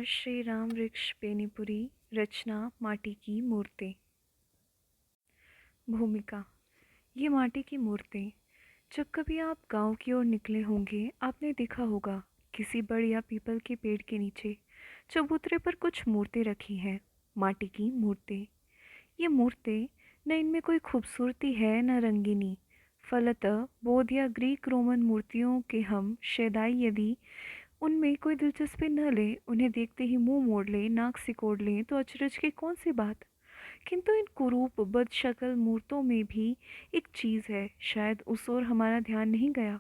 श्री राम वृक्ष बेनीपुरी। रचना माटी की मूर्तें। भूमिका। ये माटी की मूर्तें। जब कभी आप गांव की ओर निकले होंगे, आपने देखा होगा किसी बड़ या पीपल के पेड़ के नीचे चबूतरे पर कुछ मूर्तें रखी हैं। माटी की मूर्तें। ये मूर्तें, न इनमें कोई खूबसूरती है न रंगीनी। फलतः बौद्ध या ग्रीक रोमन मूर्तियों के हम शेदाई यदि उनमें कोई दिलचस्पी न ले, उन्हें देखते ही मुंह मोड़ लें, नाक सिकोड़ लें, तो अचरज की कौन सी बात। किंतु इन कुरूप बदशक्ल मूर्तों में भी एक चीज़ है, शायद उस ओर हमारा ध्यान नहीं गया।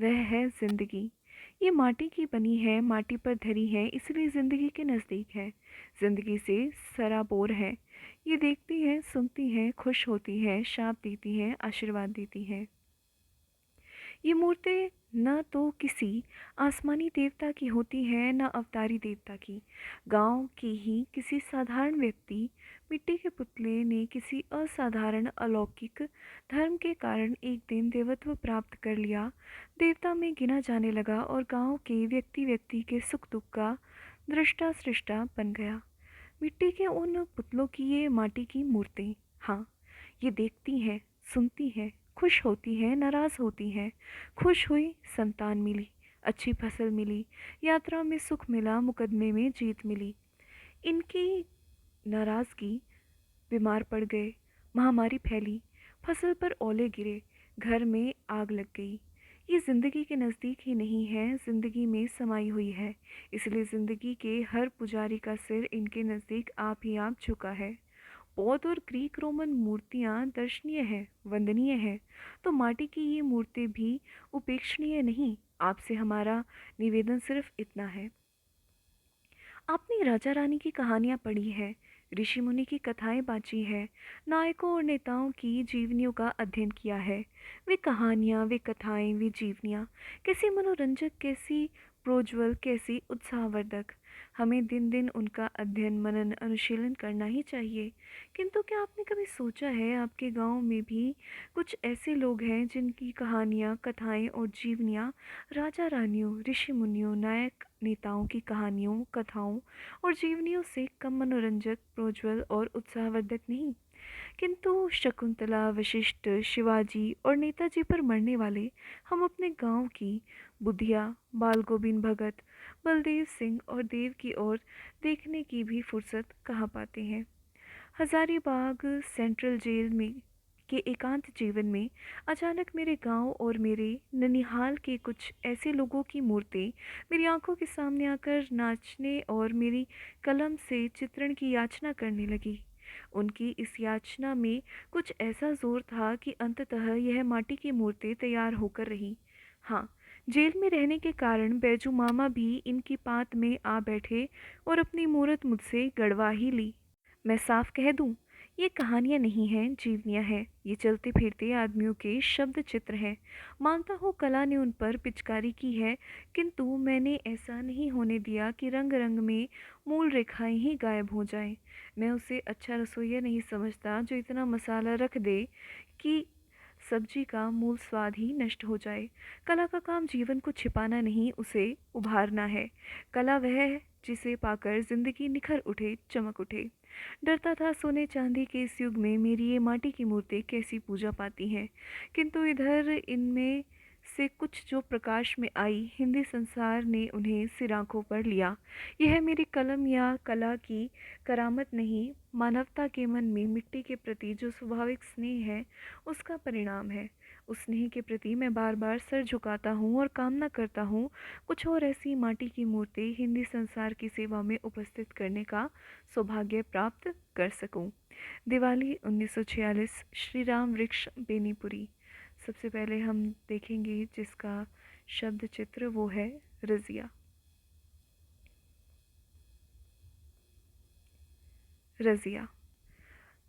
वह है जिंदगी। ये माटी की बनी है, माटी पर धरी है, इसलिए जिंदगी के नज़दीक है, जिंदगी से सराबोर है। ये देखती है, सुनती है, खुश होती है, शाप देती है, आशीर्वाद देती है। ये मूर्तें न तो किसी आसमानी देवता की होती है, न अवतारी देवता की। गांव की ही किसी साधारण व्यक्ति, मिट्टी के पुतले ने किसी असाधारण अलौकिक धर्म के कारण एक दिन देवत्व प्राप्त कर लिया, देवता में गिना जाने लगा और गांव के व्यक्ति व्यक्ति के सुख दुख का दृष्टा सृष्टा बन गया। मिट्टी के उन पुतलों की ये माटी की मूर्तें। हाँ, ये देखती हैं, सुनती हैं, खुश होती हैं, नाराज़ होती हैं। खुश हुई, संतान मिली, अच्छी फसल मिली, यात्रा में सुख मिला, मुकदमे में जीत मिली। इनकी नाराज़गी, बीमार पड़ गए, महामारी फैली, फसल पर ओले गिरे, घर में आग लग गई। ये ज़िंदगी के नज़दीक ही नहीं है, ज़िंदगी में समाई हुई है। इसलिए ज़िंदगी के हर पुजारी का सिर इनके नज़दीक आप ही आप झुका है। बौद्ध और ग्रीक रोमन मूर्तियाँ दर्शनीय हैं, वंदनीय हैं, तो माटी की ये मूर्तें भी उपेक्षणीय नहीं। आपसे हमारा निवेदन सिर्फ इतना है। आपने राजा रानी की कहानियाँ पढ़ी है, ऋषि मुनि की कथाएं बाँची है, नायकों और नेताओं की जीवनियों का अध्ययन किया है। वे कहानियाँ, वे कथाएं, वे जीवनियाँ कैसी मनोरंजक, कैसी प्रोज्वल, कैसी उत्साहवर्धक। हमें दिन दिन उनका अध्ययन, मनन, अनुशीलन करना ही चाहिए। किंतु क्या आपने कभी सोचा है, आपके गांव में भी कुछ ऐसे लोग हैं जिनकी कहानियाँ, कथाएं और जीवनियाँ राजा रानियों, ऋषि मुनियों, नायक नेताओं की कहानियों, कथाओं और जीवनियों से कम मनोरंजक, प्रोज्वल और उत्साहवर्धक नहीं। किंतु शकुंतला, वशिष्ठ, शिवाजी और नेताजी पर मरने वाले हम अपने गांव की बुधिया, बाल गोविंद भगत, बलदेव सिंह और देव की ओर देखने की भी फुर्सत कहाँ पाते हैं। हजारीबाग सेंट्रल जेल में के एकांत जीवन में अचानक मेरे गांव और मेरे ननिहाल के कुछ ऐसे लोगों की मूर्तें मेरी आंखों के सामने आकर नाचने और मेरी कलम से चित्रण की याचना करने लगी। उनकी इस याचना में कुछ ऐसा जोर था कि अंततः यह माटी की मूर्तें तैयार होकर रही। हाँ, जेल में रहने के कारण बैजू मामा भी इनकी पात में आ बैठे और अपनी मूरत मुझसे गड़वा ही ली। मैं साफ कह दूं, ये कहानियाँ नहीं हैं, जीवनियाँ हैं। ये चलते फिरते आदमियों के शब्द चित्र हैं। मानता हूँ कला ने उन पर पिचकारी की है, किंतु मैंने ऐसा नहीं होने दिया कि रंग रंग में मूल रेखाएं ही गायब हो जाएं। मैं उसे अच्छा रसोइया नहीं समझता जो इतना मसाला रख दे कि सब्जी का मूल स्वाद ही नष्ट हो जाए। कला का काम जीवन को छिपाना नहीं, उसे उभारना है। कला वह है जिसे पाकर जिंदगी निखर उठे, चमक उठे। डरता था सोने चांदी के इस युग में मेरी ये माटी की मूर्तें कैसी पूजा पाती हैं, किंतु इधर इनमें से कुछ जो प्रकाश में आई, हिंदी संसार ने उन्हें सिर आंखों पर लिया। यह मेरी कलम या कला की करामत नहीं, मानवता के मन में मिट्टी के प्रति जो स्वाभाविक स्नेह है, उसका परिणाम है। उस स्नेह के प्रति मैं बार बार सर झुकाता हूँ और कामना करता हूँ कुछ और ऐसी माटी की मूर्तें हिंदी संसार की सेवा में उपस्थित करने का सौभाग्य प्राप्त कर सकूं। दिवाली 1946। श्री राम वृक्ष बेनीपुरी। सबसे पहले हम देखेंगे जिसका शब्द चित्र वो है रज़िया। रज़िया।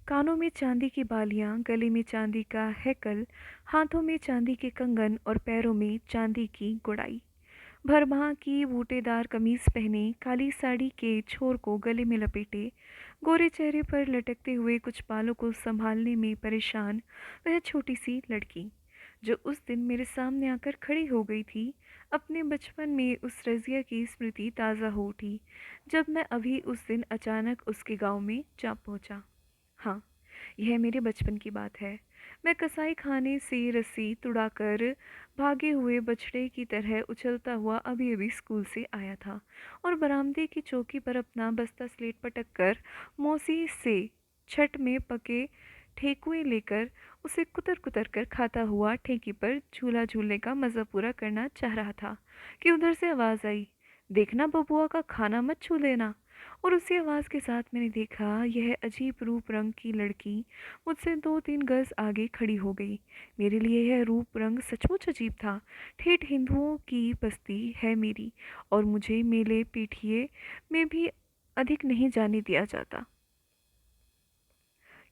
कानों में चांदी की बालियां, गले में चांदी का हैकल, हाथों में चांदी के कंगन और पैरों में चांदी की गुड़ाई। भरमाह की बूटेदार कमीज पहने, काली साड़ी के छोर को गले में लपेटे, गोरे चेहरे पर लटकते हुए कुछ बालों को संभालने में परेशान वह छोटी सी लड़की। जो उस दिन मेरे सामने आकर खड़ी हो गई थी। अपने बचपन में उस रज़िया की स्मृति ताज़ा हो उठी, जब मैं अभी उस दिन अचानक उसके गाँव में जा पहुँचा। हाँ, यह मेरे बचपन की बात है। मैं कसाई खाने से रस्सी तुड़ाकर भागे हुए बछड़े की तरह उछलता हुआ अभी-अभी स्कूल से आया था और बरामदे की चौकी पर अपना बस्ता स्लेट पटक कर मौसी से छठ में पके ठेकुए लेकर उसे कुतर-कुतर कर खाता हुआ ठेकी पर झूला झूलने का मज़ा पूरा करना चाह रहा था कि उधर से आवाज़ आई, "देखना बबुआ का खाना मत छू लेना।" और उसी आवाज़ के साथ मैंने देखा यह अजीब रूप रंग की लड़की मुझसे 2-3 गज आगे खड़ी हो गई। मेरे लिए यह रूप रंग सचमुच अजीब था। ठेठ हिंदुओं की बस्ती है मेरी और मुझे मेले पीठिए में भी अधिक नहीं जाने दिया जाता,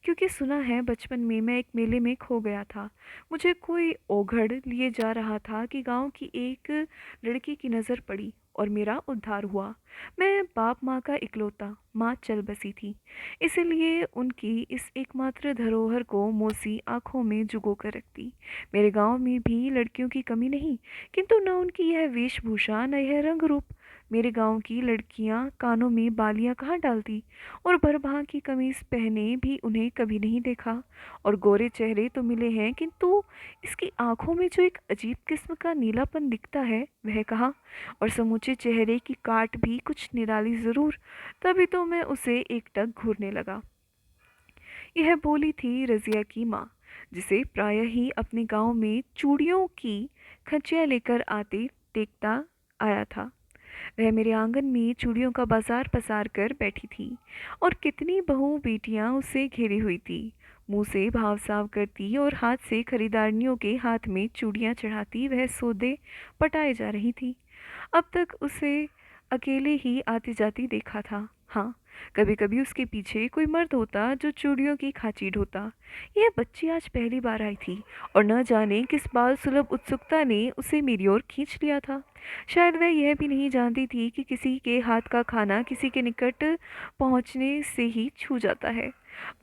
क्योंकि सुना है बचपन में मैं एक मेले में खो गया था। मुझे कोई ओघड़ लिए जा रहा था कि गांव की एक लड़की की नज़र पड़ी और मेरा उद्धार हुआ। मैं बाप माँ का इकलौता, माँ चल बसी थी, इसीलिए उनकी इस एकमात्र धरोहर को मौसी आंखों में जुगो कर रखती। मेरे गांव में भी लड़कियों की कमी नहीं, किंतु न उनकी यह वेशभूषा न यह रंग रूप। मेरे गांव की लड़कियां कानों में बालियां कहाँ डालती, और भरभां की कमीज पहने भी उन्हें कभी नहीं देखा। और गोरे चेहरे तो मिले हैं, किंतु इसकी आंखों में जो एक अजीब किस्म का नीलापन दिखता है वह कहाँ। और समूचे चेहरे की काट भी कुछ निराली जरूर। तभी तो मैं उसे एकटक घूरने लगा। यह बोली थी रजिया की माँ, जिसे प्रायः ही अपने गांव में चूड़ियों की खचियाँ लेकर आते देखता आया था। वह मेरे आंगन में चूड़ियों का बाजार पसार कर बैठी थी और कितनी बहू बेटियां उससे घिरी हुई थी। मुंह से भाव साव करती और हाथ से खरीदारनियों के हाथ में चूड़ियां चढ़ाती वह सौदे पटाए जा रही थी। अब तक उसे अकेले ही आती जाती देखा था। हाँ, कभी कभी उसके पीछे कोई मर्द होता जो चूड़ियों की खांची ढोता। यह बच्ची आज पहली बार आई थी और न जाने किस बाल सुलभ उत्सुकता ने उसे मेरी ओर खींच लिया था। शायद वह यह भी नहीं जानती थी कि किसी के हाथ का खाना किसी के निकट पहुंचने से ही छू जाता है।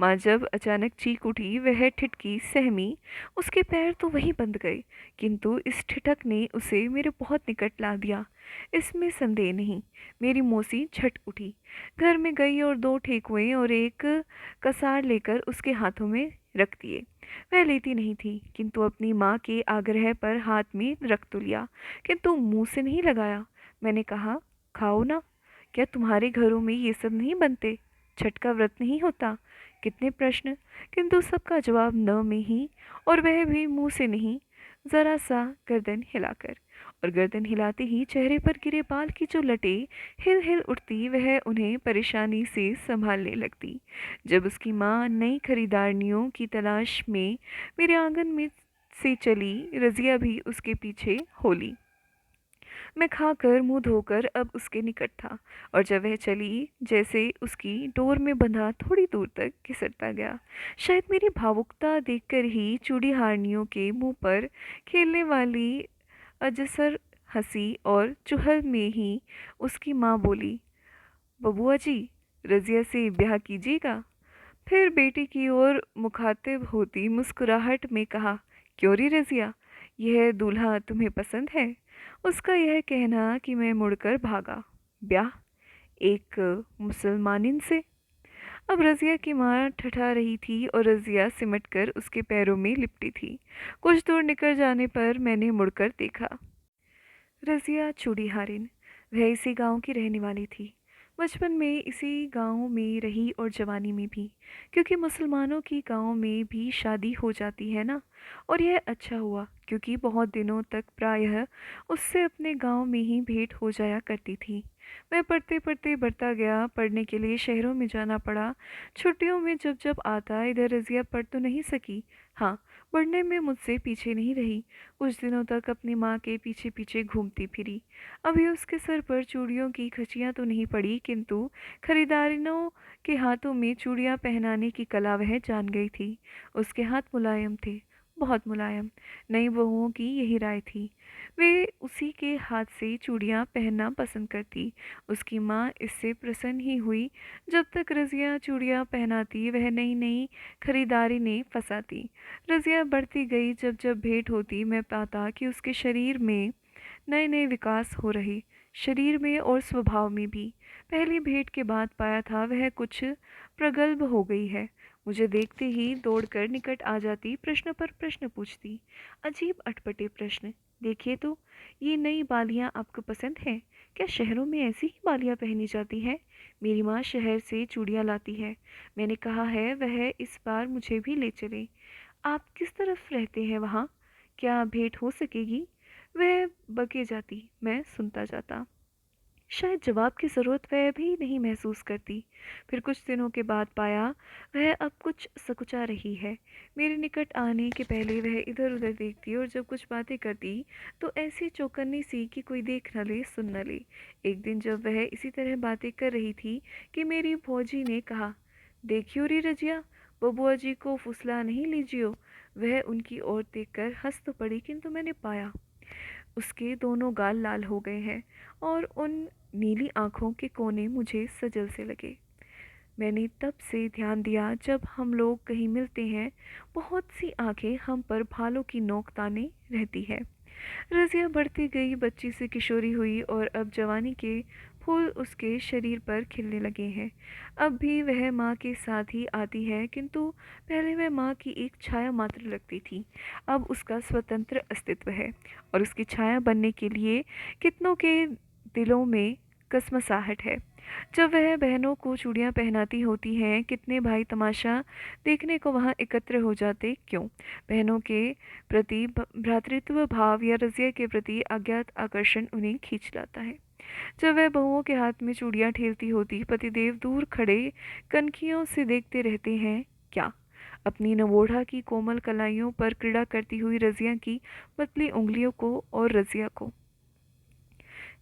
माँ जब अचानक चीख उठी वह ठिठकी सहमी। उसके पैर तो वहीं बंद गए, किंतु इस ठिठक ने उसे मेरे बहुत निकट ला दिया, इसमें संदेह नहीं। मेरी मौसी झट उठी, घर में गई और 2 ठेकुए और एक कसार लेकर उसके हाथों में रख दिए। वह लेती नहीं थी, किंतु अपनी माँ के आग्रह पर हाथ में रख तो लिया, किंतु मुंह से नहीं लगाया। मैंने कहा, खाओ ना, क्या तुम्हारे घरों में ये सब नहीं बनते? छठ का व्रत नहीं होता? कितने प्रश्न, किंतु सबका जवाब न में ही, और वह भी मुंह से नहीं, जरा सा गर्दन हिलाकर। और गर्दन हिलाते ही चेहरे पर गिरे बाल की जो लटे हिल हिल उठती वह उन्हें परेशानी से संभालने लगती। जब उसकी माँ नई खरीदारनियों की तलाश में मेरे आंगन में से चली, रजिया भी उसके पीछे होली। मैं खाकर मुंह धोकर अब उसके निकट था, और जब वह चली जैसे उसकी डोर में बंधा थोड़ी दूर तक घिसटता गया। शायद मेरी भावुकता देखकर ही चूड़ीहारनियों के मुंह पर खेलने वाली अजसर हंसी और चुहल में ही उसकी माँ बोली, बबुआ जी, रजिया से ब्याह कीजिएगा। फिर बेटी की ओर मुखातिब होती मुस्कुराहट में कहा, क्यों री रजिया, यह दूल्हा तुम्हें पसंद है? उसका यह कहना कि मैं मुड़कर भागा। ब्याह एक मुसलमानिन से? अब रजिया की माँ ठठा रही थी और रजिया सिमटकर उसके पैरों में लिपटी थी। कुछ दूर निकल जाने पर मैंने मुड़कर देखा। रज़िया चूड़ीहारिन, वह इसी गांव की रहने वाली थी। बचपन में इसी गांव में रही और जवानी में भी, क्योंकि मुसलमानों की गांव में भी शादी हो जाती है ना। और यह अच्छा हुआ, क्योंकि बहुत दिनों तक प्रायः उससे अपने गांव में ही भेंट हो जाया करती थी। मैं पढ़ते पढ़ते बढ़ता गया, पढ़ने के लिए शहरों में जाना पड़ा। छुट्टियों में जब जब आता इधर रज़िया पढ़ तो नहीं सकी, हाँ, पढ़ने में मुझसे पीछे नहीं रही। कुछ दिनों तक अपनी माँ के पीछे पीछे घूमती फिरी। अभी उसके सर पर चूड़ियों की खचियाँ तो नहीं पड़ी, किंतु खरीदारिनों के हाथों में चूड़ियाँ पहनाने की कला वह जान गई थी। उसके हाथ मुलायम थे, बहुत मुलायम। नई बहुओं की यही राय थी। वे उसी के हाथ से चूड़ियाँ पहनना पसंद करती। उसकी माँ इससे प्रसन्न ही हुई। जब तक रज़िया चूड़ियाँ पहनाती वह नई नई खरीदारी ने फंसाती। रज़िया बढ़ती गई। जब जब भेंट होती मैं पाता कि उसके शरीर में नए नए विकास हो रहे, शरीर में और स्वभाव में भी। पहली भेंट के बाद पाया था वह कुछ प्रगल्भ हो गई है। मुझे देखते ही दौड़कर निकट आ जाती, प्रश्न पर प्रश्न पूछती। अजीब अटपटे प्रश्न। देखिए तो, ये नई बालियां आपको पसंद हैं? क्या शहरों में ऐसी ही बालियां पहनी जाती हैं? मेरी माँ शहर से चूड़ियाँ लाती है। मैंने कहा है वह इस बार मुझे भी ले चले। आप किस तरफ रहते हैं वहाँ? क्या भेंट हो सकेगी? वह बके जाती, मैं सुनता जाता। शायद जवाब की ज़रूरत वह भी नहीं महसूस करती। फिर कुछ दिनों के बाद पाया वह अब कुछ सकुचा रही है। मेरे निकट आने के पहले वह इधर उधर देखती और जब कुछ बातें करती तो ऐसी चौकन्नी सी कि कोई देख न ले सुन न ले। एक दिन जब वह इसी तरह बातें कर रही थी कि मेरी भौजी ने कहा, देखियो री रजिया, बबुआ जी को फुसला नहीं लीजियो। वह उनकी ओर देखकर हंस तो पड़ी, किंतु मैंने पाया उसके दोनों गाल लाल हो गए हैं और उन नीली आंखों के कोने मुझे सजल से लगे। मैंने तब से ध्यान दिया, जब हम लोग कहीं मिलते हैं बहुत सी आंखें हम पर भालों की नोक ताने रहती है। रज़िया बढ़ती गई, बच्ची से किशोरी हुई और अब जवानी के फूल उसके शरीर पर खिलने लगे हैं। अब भी वह माँ के साथ ही आती है, किंतु पहले वह माँ की एक छाया मात्र लगती थी। अब उसका स्वतंत्र अस्तित्व है और उसकी छाया बनने के लिए कितनों के दिलों में कसमसाहट है। जब वह बहनों को चूड़ियाँ पहनाती होती हैं, कितने भाई तमाशा देखने को वहाँ एकत्र हो जाते क्यों? बहनों के प्रति भ्रातृत्व भाव या रज़िया के प्रति अज्ञात आकर्षण उन्हें खींच लाता है। जब वह बहुओं के हाथ में चूड़ियाँ ठेलती होती, पतिदेव दूर खड़े कनखियों से देखते रहते हैं क्या? अपनी नवोढ़ा की कोमल कलाइयों पर क्रीड़ा करती हुई रज़िया की पतली उंगलियों को और रज़िया को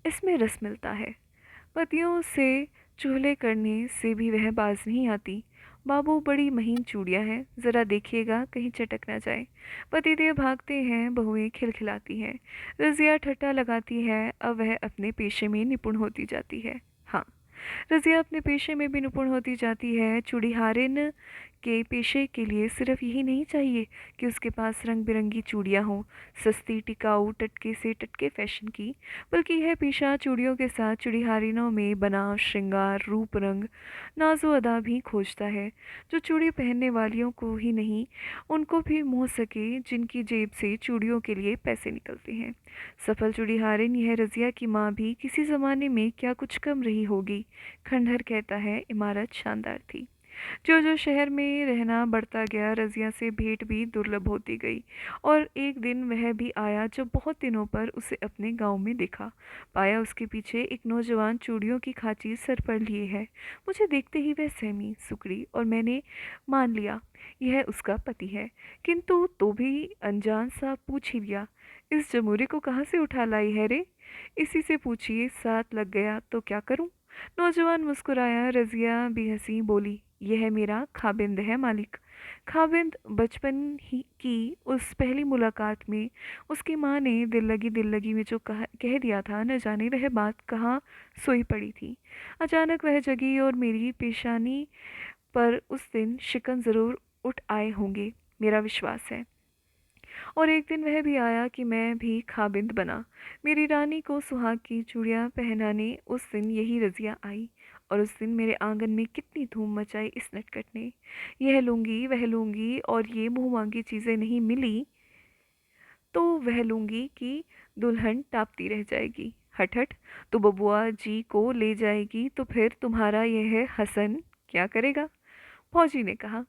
इसमें रस मिलता है। पतियों से चूल्हे करने से भी वह बाज नहीं आती। बाबू बड़ी महीन चूड़ियाँ हैं, ज़रा देखिएगा कहीं चटक ना जाए। पतिदेव भागते हैं, बहुएं खिलखिलाती हैं। रज़िया ठट्ठा लगाती है। अब वह अपने पेशे में निपुण होती जाती है। हाँ, रज़िया अपने पेशे में भी निपुण होती जाती है। चूड़ीहारिन के पेशे के लिए सिर्फ यही नहीं चाहिए कि उसके पास रंग बिरंगी चूड़ियाँ हों, सस्ती, टिकाऊ, टटके से टटके फैशन की, बल्कि यह पेशा चूड़ियों के साथ चूड़ीहारिनों में बनाव, श्रृंगार, रूप, रंग, नाजो अदा भी खोजता है, जो चूड़ी पहनने वालियों को ही नहीं, उनको भी मोह सके जिनकी जेब से चूड़ियों के लिए पैसे निकलते हैं। सफल चूड़ीहारिन यह रज़िया की माँ भी किसी ज़माने में क्या कुछ कम रही होगी। खंडहर कहता है, इमारत शानदार थी। जो जो शहर में रहना बढ़ता गया, रज़िया से भेंट भी दुर्लभ होती गई और एक दिन वह भी आया जब बहुत दिनों पर उसे अपने गांव में देखा। पाया उसके पीछे एक नौजवान चूड़ियों की खांची सर पर लिए है। मुझे देखते ही वह सहमी, सुकड़ी और मैंने मान लिया यह उसका पति है, किंतु तो भी अनजान सा पूछ ही लिया, इस जमूरे को कहाँ से उठा लाई है रे? इसी से पूछिए, साथ लग गया तो क्या करूं? नौजवान मुस्कुराया। रज़िया भी हंसी, बोली, यह मेरा खाबिंद है मालिक। खाबिंद बचपन ही की उस पहली मुलाकात में उसकी माँ ने दिल लगी में जो कह दिया था, न जाने वह बात कहाँ सोई पड़ी थी। अचानक वह जगी और मेरी पेशानी पर उस दिन शिकन ज़रूर उठ आए होंगे, मेरा विश्वास है। और एक दिन वह भी आया कि मैं भी खाबिंद बना। मेरी रानी को सुहाग की चूड़ियाँ पहनाने उस दिन यही रज़िया आई। और उस दिन मेरे आंगन में कितनी धूम मचाई इस नटखट ने। यह लूँगी वह लूँगी और ये मुँह मांगी चीज़ें नहीं मिली तो वह लूँगी कि दुल्हन टापती रह जाएगी। हट हट, तो बबुआ जी को ले जाएगी तो फिर तुम्हारा यह हसन क्या करेगा? फौजी ने कहा।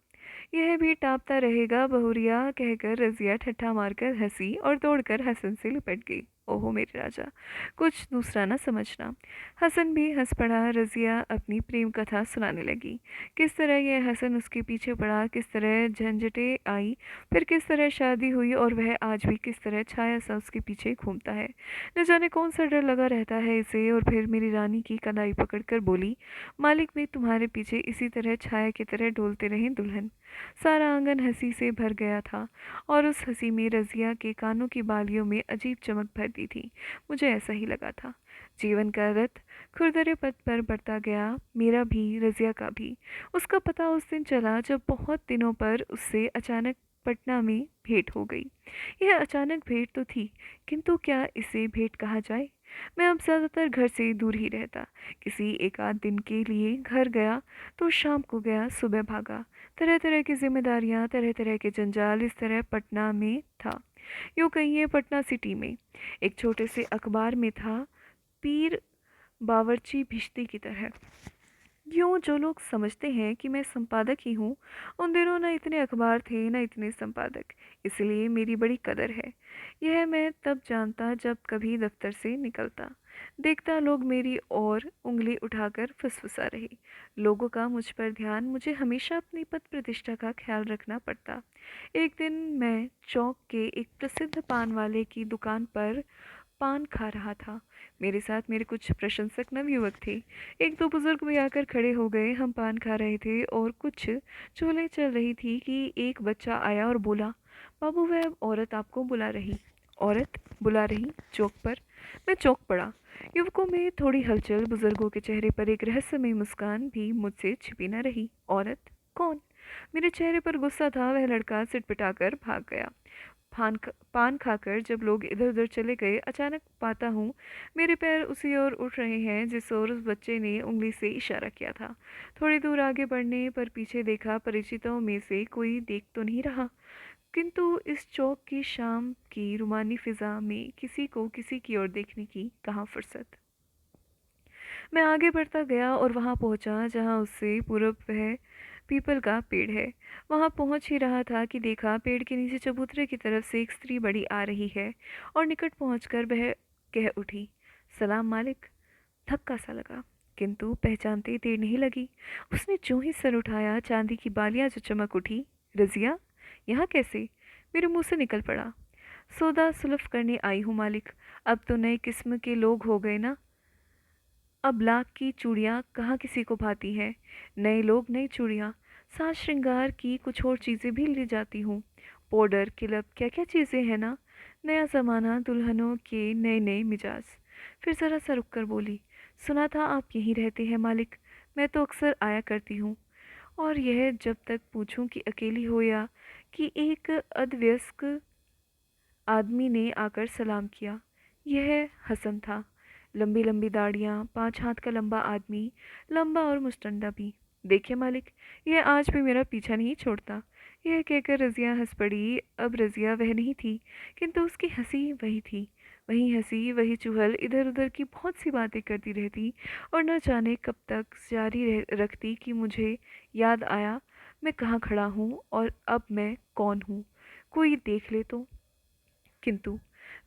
यह भी टापता रहेगा बहुरिया, कहकर रज़िया ठट्ठा मारकर हंसी और दौड़कर हसन से लिपट गई। ओहो मेरे राजा, कुछ दूसरा न समझना। हसन भी हंस पड़ा। रज़िया अपनी प्रेम कथा सुनाने लगी। किस तरह यह हसन उसके पीछे पड़ा, किस तरह झंझटें आई, फिर किस तरह शादी हुई और वह आज भी किस तरह छाया सा उसके पीछे घूमता है। न जाने कौन सा डर लगा रहता है इसे। और फिर मेरी रानी की कलाई पकड़कर बोली, मालिक भी तुम्हारे पीछे इसी तरह छाया की तरह डोलते रहे दुल्हन। सारा आंगन हंसी से भर गया था और उस हंसी में रज़िया के कानों की बालियों में अजीब चमक भर करती थी। मुझे ऐसा ही लगा था। जीवन का रथ खुरदरे पथ पर बढ़ता गया, मेरा भी, रज़िया का भी। उसका पता उस दिन चला जब बहुत दिनों पर उससे अचानक पटना में भेंट हो गई। यह अचानक भेंट तो थी, किंतु क्या इसे भेंट कहा जाए? मैं अब ज़्यादातर घर से दूर ही रहता। किसी एक आध दिन के लिए घर गया तो शाम को गया, सुबह भागा। तरह तरह की जिम्मेदारियां, तरह तरह के जंजाल, इस तरह पटना में था। यूँ कहिए पटना सिटी में एक छोटे से अखबार में था, पीर बावर्ची भिश्ती की तरह। यूँ जो लोग समझते हैं कि मैं संपादक ही हूँ, उन दिनों न इतने अखबार थे न इतने संपादक, इसलिए मेरी बड़ी कदर है। यह मैं तब जानता जब कभी दफ्तर से निकलता, देखता लोग मेरी ओर उंगली उठाकर फुसफुसा रहे। लोगों का मुझ पर ध्यान, मुझे हमेशा अपनी पद प्रतिष्ठा का ख्याल रखना पड़ता। एक दिन मैं चौक के एक प्रसिद्ध पान वाले की दुकान पर पान खा रहा था। मेरे साथ मेरे कुछ प्रशंसक नवयुवक थे। एक दो बुजुर्ग भी आकर खड़े हो गए। हम पान खा रहे थे और कुछ चुगली चल रही थी कि एक बच्चा आया और बोला, बाबू वह औरत आपको बुला रही। औरत बुला रही? चौक पर? मैं चौंक पड़ा। युवकों में थोड़ी हलचल, बुजुर्गों के चेहरे पर एक रहस्यमय मुस्कान भी मुझसे छिपी न रही। औरत? कौन? मेरे चेहरे पर गुस्सा था। वह लड़का सिटपिटाकर भाग गया। पान खाकर जब लोग इधर उधर चले गए, अचानक पाता हूँ मेरे पैर उसी ओर उठ रहे हैं जिस ओर उस बच्चे ने उंगली से इशारा किया था। थोड़ी दूर आगे बढ़ने पर पीछे देखा, परिचितों में से कोई देख तो नहीं रहा, किंतु इस चौक की शाम की रुमानी फिजा में किसी को किसी की ओर देखने की कहाँ फुर्सत। मैं आगे बढ़ता गया और वहां पहुंचा जहां उससे पूरब वह पीपल का पेड़ है। वहां पहुंच ही रहा था कि देखा पेड़ के नीचे चबूतरे की तरफ से एक स्त्री बड़ी आ रही है और निकट पहुंचकर वह कह उठी, सलाम मालिक। धक्का सा लगा, किंतु पहचानते देर नहीं लगी। उसने जो ही सर उठाया, चांदी की बालियां जो चमक उठी। रजिया, यहाँ कैसे? मेरे मुंह से निकल पड़ा। सौदा सुलफ करने आई हूँ मालिक। अब तो नए किस्म के लोग हो गए ना। अब लाख की चूड़ियाँ कहाँ किसी को भाती हैं। नए लोग, नई चूड़ियाँ। साज श्रृंगार की कुछ और चीज़ें भी ले जाती हूँ। पाउडर, क्लब, क्या क्या चीज़ें हैं ना। नया ज़माना, दुल्हनों के नए नए मिजाज। फिर ज़रा सा रुक कर बोली, सुना था आप यहीं रहते हैं मालिक। मैं तो अक्सर आया करती हूँ। और यह जब तक पूछूं कि अकेली हो या कि एक अधवयस्क आदमी ने आकर सलाम किया। यह हसन था। लंबी लंबी दाढ़ियाँ, 5 हाथ का लंबा आदमी, लंबा और मुस्टंडा भी। देखिए मालिक, यह आज भी मेरा पीछा नहीं छोड़ता। यह कहकर रजिया हंस पड़ी। अब रजिया वह नहीं थी, किंतु उसकी हंसी वही थी। वही हंसी, वही चुहल, इधर उधर की बहुत सी बातें करती रहती और न जाने कब तक जारी रखती कि मुझे याद आया मैं कहाँ खड़ा हूँ और अब मैं कौन हूँ। कोई देख ले तो। किंतु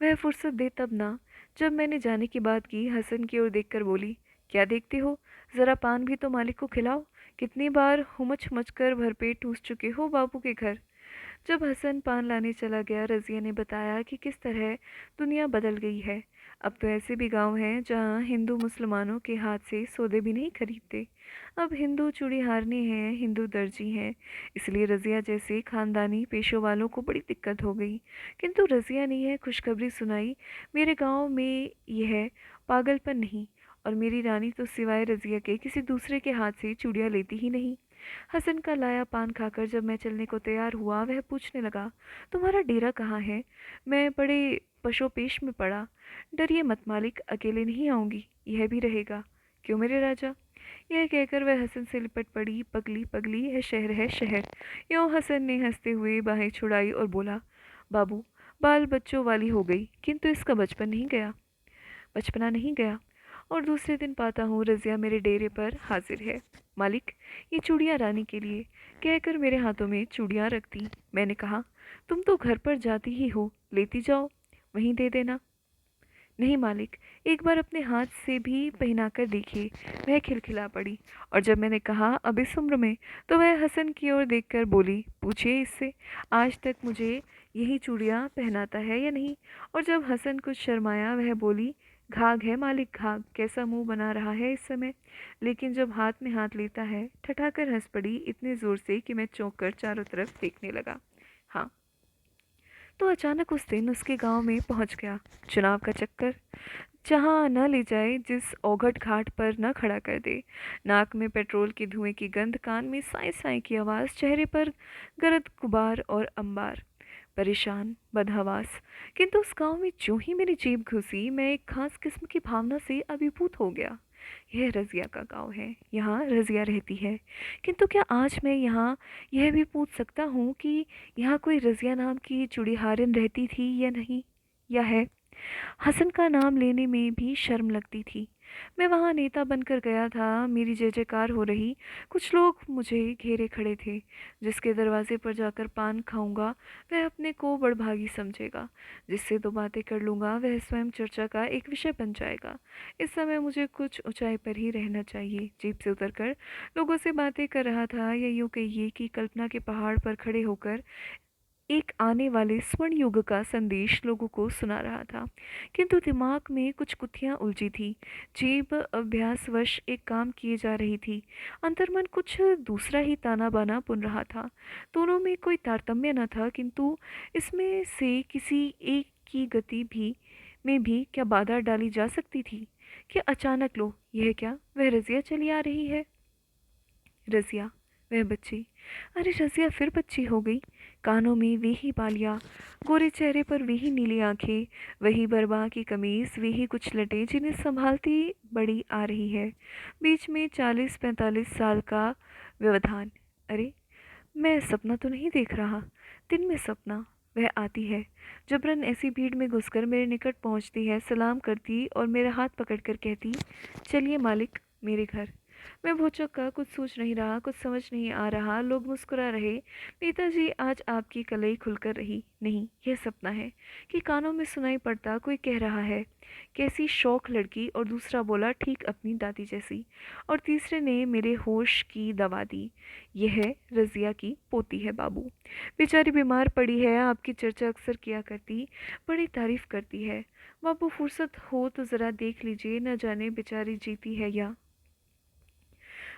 वह फुर्सत दे तब ना, जब मैंने जाने की बात की। हसन की ओर देखकर बोली, क्या देखती हो, ज़रा पान भी तो मालिक को खिलाओ। कितनी बार हुमच हुमच कर भरपेट ठूस चुके हो बाबू के घर। जब हसन पान लाने चला गया, रज़िया ने बताया कि किस तरह दुनिया बदल गई है। अब तो ऐसे भी गांव हैं जहां हिंदू मुसलमानों के हाथ से सौदे भी नहीं खरीदते। अब हिंदू चूड़ीहारने हैं, हिंदू दर्जी हैं। इसलिए रज़िया जैसे खानदानी पेशों वालों को बड़ी दिक्कत हो गई। किंतु रज़िया ने यह खुशखबरी सुनाई, मेरे गांव में यह पागलपन नहीं, और मेरी रानी तो सिवाय रज़िया के किसी दूसरे के हाथ से चूड़ियाँ लेती ही नहीं। हसन का लाया पान खाकर जब मैं चलने को तैयार हुआ, वह पूछने लगा, तुम्हारा डेरा कहाँ है? मैं बड़े पशोपेश में पड़ा। डरिए मत मालिक, अकेले नहीं आऊंगी, यह भी रहेगा। क्यों मेरे राजा? यह कहकर वह हसन से लिपट पड़ी। पगली पगली, यह शहर है शहर। यूँ हसन ने हंसते हुए बाहें छुड़ाई और बोला, बाबू बाल बच्चों वाली हो गई, किंतु इसका बचपन नहीं गया, बचपना नहीं गया। और दूसरे दिन पाता हूँ रज़िया मेरे डेरे पर हाजिर है। मालिक, ये चूड़ियाँ रानी के लिए, कहकर मेरे हाथों में चूड़ियाँ रख दी। मैंने कहा, तुम तो घर पर जाती ही हो, लेती जाओ, वहीं दे देना। नहीं मालिक, एक बार अपने हाथ से भी पहनाकर देखिए। वह खिलखिला पड़ी। और जब मैंने कहा अब इस उम्र में, तो वह हसन की ओर देखकर बोली, पूछिए इससे, आज तक मुझे यही चूड़ियाँ पहनाता है या नहीं। और जब हसन कुछ शर्माया, वह बोली, घाघ है मालिक, घाघ। कैसा मुंह बना रहा है इस समय। लेकिन जब हाथ में हाथ लेता है, ठठाकर हंस पड़ी, इतने जोर से कि मैं चौंक कर चारों तरफ देखने लगा। हाँ, तो अचानक उस दिन उसके गांव में पहुंच गया। चुनाव का चक्कर जहाँ न ले जाए, जिस औघड़ घाट पर न खड़ा कर दे। नाक में पेट्रोल के धुएं की गंध, कान में साई साई की आवाज़, चेहरे पर गरद गुबार और अंबार। परेशान, बदहवास। किंतु उस गांव में जो ही मेरी जीभ घुसी, मैं एक खास किस्म की भावना से अभिभूत हो गया। यह रज़िया का गांव है, यहाँ रज़िया रहती है। किंतु क्या आज मैं यहाँ यह भी पूछ सकता हूँ कि यहाँ कोई रज़िया नाम की चुड़ीहारिन रहती थी या नहीं, या है? हसन का नाम लेने में भी शर्म लगती थी। मैं वहाँ नेता बनकर गया था, मेरी जय जयकार हो रही। कुछ लोग मुझे घेरे खड़े थे। जिसके दरवाजे पर जाकर पान खाऊंगा वह अपने को बड़भागी समझेगा। जिससे दो बातें कर लूँगा वह स्वयं चर्चा का एक विषय बन जाएगा। इस समय मुझे कुछ ऊंचाई पर ही रहना चाहिए। जीप से उतरकर लोगों से बातें कर रहा था, या यूँ कहिए कि कल्पना के पहाड़ पर खड़े होकर एक आने वाले स्वर्ण युग का संदेश लोगों को सुना रहा था। किंतु दिमाग में कुछ गुत्थियां उलझी थी। जीभ अभ्यासवश एक काम किए जा रही थी, अंतर्मन कुछ दूसरा ही ताना बाना बुन रहा था। दोनों में कोई तारतम्य न था, किंतु इसमें से किसी एक की गति भी में भी क्या बाधा डाली जा सकती थी कि अचानक लो, यह क्या, वह रजिया चली आ रही है। रज़िया, वह बच्ची। अरे रज़िया फिर बच्ची हो गई। कानों में वे ही बालियाँ, गोरे चेहरे पर वे ही नीली आंखें, वही बरबा की कमीज, वे ही कुछ लटें जिन्हें संभालती बड़ी आ रही है। बीच में 40-45 साल का व्यवधान। अरे, मैं सपना तो नहीं देख रहा। दिन में सपना। वह आती है, जबरन ऐसी भीड़ में घुसकर मेरे निकट पहुंचती है, सलाम करती और मेरा हाथ पकड़कर कहती, चलिए मालिक, मेरे घर। मैं भौचक्का, कुछ सोच नहीं रहा, कुछ समझ नहीं आ रहा। लोग मुस्कुरा रहे। नेताजी, आज आपकी कलई खुलकर रही। नहीं, यह सपना है कि कानों में सुनाई पड़ता कोई कह रहा है, कैसी शौक लड़की। और दूसरा बोला, ठीक अपनी दादी जैसी। और तीसरे ने मेरे होश की दवा दी। यह रज़िया की पोती है बाबू। बेचारी बीमार पड़ी है, आपकी चर्चा अक्सर किया करती, बड़ी तारीफ करती है। बाबू फुर्सत हो तो ज़रा देख लीजिए, न जाने बेचारी जीती है या।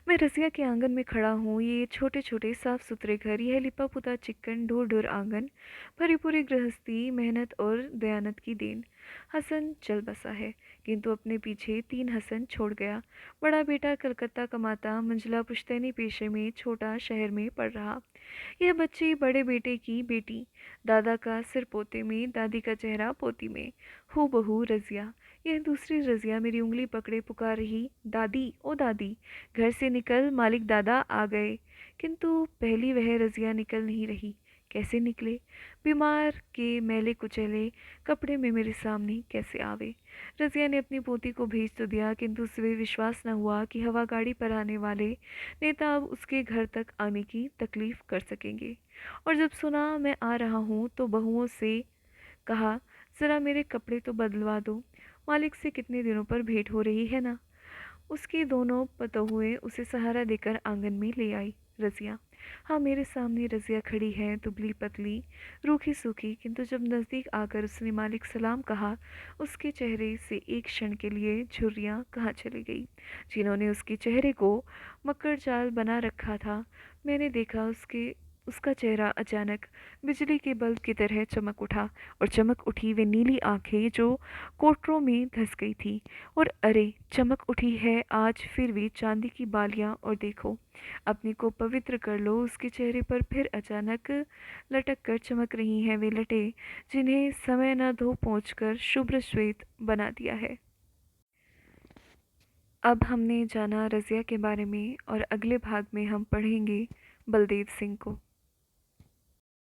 मैं रसिया के आंगन में खड़ा हूँ। ये छोटे छोटे साफ सुथरे घर, यह लिपा पुता चिक्कन ढूर ढूर आंगन, भरी पूरी गृहस्थी, मेहनत और दयानत की देन। हसन चल बसा है, किंतु अपने पीछे 3 हसन छोड़ गया। बड़ा बेटा कलकत्ता कमाता, मंझला पुश्तैनी पेशे में छोटा शहर में पढ़ रहा। यह बच्ची बड़े बेटे की बेटी, दादा का सिर पोते में, दादी का चेहरा पोती में, हूबहू रजिया। यह दूसरी रजिया मेरी उंगली पकड़े पुकार रही, दादी, ओ दादी, घर से निकल, मालिक दादा आ गए। किंतु पहली वह रजिया निकल नहीं रही। कैसे निकले? बीमार के मैले कुचैले कपड़े में मेरे सामने कैसे आवे? रजिया ने अपनी पोती को भेज तो दिया, किंतु उसे विश्वास न हुआ कि हवा गाड़ी पर आने वाले नेता अब उसके घर तक आने की तकलीफ कर सकेंगे। और जब सुना मैं आ रहा हूँ तो बहुओं से कहा, ज़रा मेरे कपड़े तो बदलवा दो, मालिक से कितने दिनों पर भेंट हो रही है ना। उसकी दोनों पतोहुएं उसे सहारा देकर आंगन में ले आई। रजिया, हाँ, मेरे सामने रजिया खड़ी है, दुबली पतली, रूखी सूखी। किंतु जब नज़दीक आकर उसने मालिक सलाम कहा, उसके चेहरे से एक क्षण के लिए झुर्रियाँ कहाँ चली गई, जिन्होंने उसके चेहरे को मकर जाल बना रखा था। मैंने देखा उसका चेहरा अचानक बिजली के बल्ब की तरह चमक उठा, और चमक उठी वे नीली आंखें जो कोटरों में धंस गई थी। और अरे, चमक उठी है आज फिर भी चांदी की बालियां, और देखो, अपने को पवित्र कर लो। उसके चेहरे पर फिर अचानक लटक कर चमक रही हैं वे लटे, जिन्हें समय न धो पहुँचकर शुभ्र श्वेत बना दिया है। अब हमने जाना रज़िया के बारे में, और अगले भाग में हम पढ़ेंगे बलदेव सिंह को।